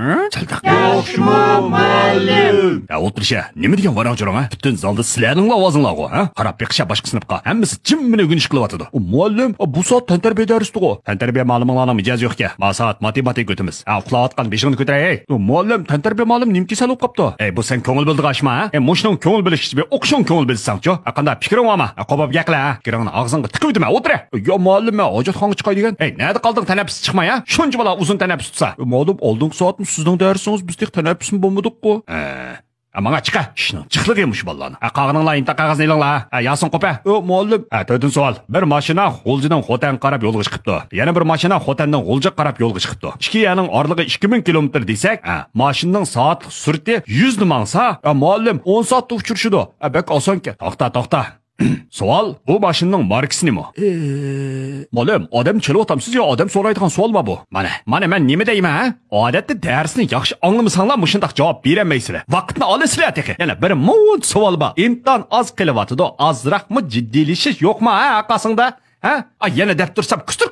Chaltaq. Yaxshimi, muallim? Ya o'tirish, nima degan varaq-jo'rang, ha? Butun zalda sizlarning ovozinglar-ku, ha? Qarab beqisha boshqa sinfqa. Hammasi jimmini o'rganish qilyotidi. Muallim, bu soat tantarbiya darsi-ku. Tantarbiya ma'lumotlarning mijozi yo'q-ku. Ma soat matematik o'timiz. Uxlayotgan beshig'ini ko'taray. Muallim, tantarbiya ma'lum nimki salib qopdi. Bu sen ko'ngil bildirg'ashma, ha? Mushning ko'ngil bilish bir o'qishing ko'ngil bilsang-chi. Qanday fikring bormi? Qo'pab gaqla, ha? Fikringni og'zingga tiqibdimi? O'tir. Yo muallim, hojatxonaga chiqay degan. Nada qolding tanaffus chiqmay, ha? Shuncha bola uzun tanaffus tutsa. Muallim, oldingi soatni sizning darsingiz bizdek tanaffusmi bo'lmadi-ku. Manga chiqa. Ishning chiqlig'imish bollarni. Qog'ininglar inta qog'ozni ilinglar. Yasin qo'pa. Muallim. To'rtinchi savol. Bir mashina G'uljidan Xotan qarab yo'lga chiqibdi. Yana bir mashina Xotandan G'ulja qarab yo'lga chiqibdi. Ikki yaning orlig'i 2000 kilometr desak, mashinaning soatlik sur'ati 100 ni mangsa, muallim 10 soatda uchirishidi. Bak osonki. To'xta. Savol, bu mashinaning markasi nima? Muallim, odam chelib yo odam so'raydigan savolmi bu? Mana men nima deyman, ha? Odatda darsni yaxshi anglamasanglar, mushundaq javob berolmaysizlar. Vaqtni olasizlar tekin. Yana bir mut savol bor. Imtihon oz qilyotidi, ozroqmi jiddiylashish yo'qmi, ha, orqasingda? Ha? Yana deb tursam, kusur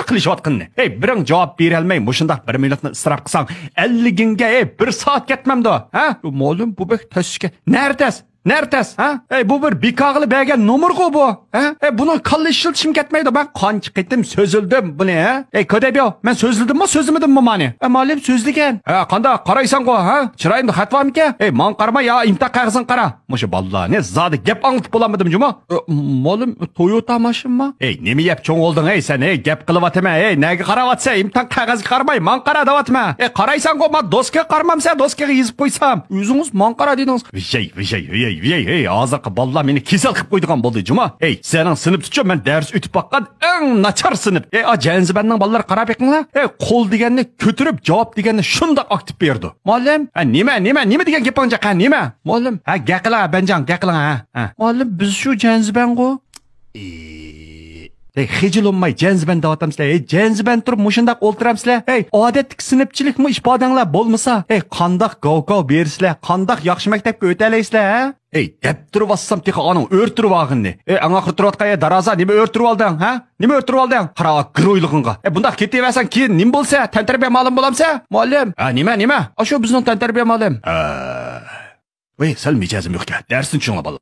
qilishayotganni. Biring javob bera olmay, mushundaq 1 minutni isrof qilsang, 50 ginga 1 soat ketmamdi, ha? Muallim, bu bek tashishga Nertes, ha? Bu bir bikog'li bergan nomerg'u bu, ha? Buni qo'lli ishlatishim ketmaydi. Ben qancha qitim so'zildim buni, ha? Ko'daybiyo, men so'zildimmi, so'zimidimmi mani? Muallim so'zligan. Qanday qaraysan-ku, ha? Chiroyimda xat bormi-ki? Men qarama yo, imtihon qog'ozini qara. Mushu bolalarni zodi gap anglatib bo'lamadim juma. Muallim, Toyota mashinami? Nima yap cho'ng olding, sen, gap qilyaptimi? Nega qarayapsan? Imtihon qog'oziga qaramay, men qara deyapman. Qaraysan-ku, men doskaga qaramamsa, doskaga yozib qo'ysam. O'zingiz men qara dedingiz. Vijay, hozirgi bolalar meni kesal qilib qo'ydigan bo'ldi juma. Sening sinfda men dars o'tib baqqan eng nachar sinf. Janzibanning bolalar qarab yiqinglar. Qo'l deganni ko'tirib, javob deganni shundoq aktiv berdi. Muallim, nima degan gapingcha qani nima? Muallim, gaqila banjan, gaqila, ha. Muallim, biz shu Janziban-ku. Hijilolmay janziban deyapsizlar. Janziban turib mushundaq o'ltiramsizlar. Odatdagi sinfchilikmi ifodanglar bo'lmasa, qandoq gov bersizlar, qandoq yaxshi maktabga o'talaysizlar, ha? Deb turib-vassam teqa aning o'rtirib olg'inni. Anga qirtirayotgan daraza nima o'rtirib olding, ha? Nima o'rtirib olding? Qara, giroylig'ingga. Bundaq ketaversan, keyin nim bo'lsa, tantarbiya ma'lum bo'lamsa? Muallim, nima? Shu bizning tantarbiya ma'lum. Sal mijozim yo'q-ku. Darsni tushunla bola.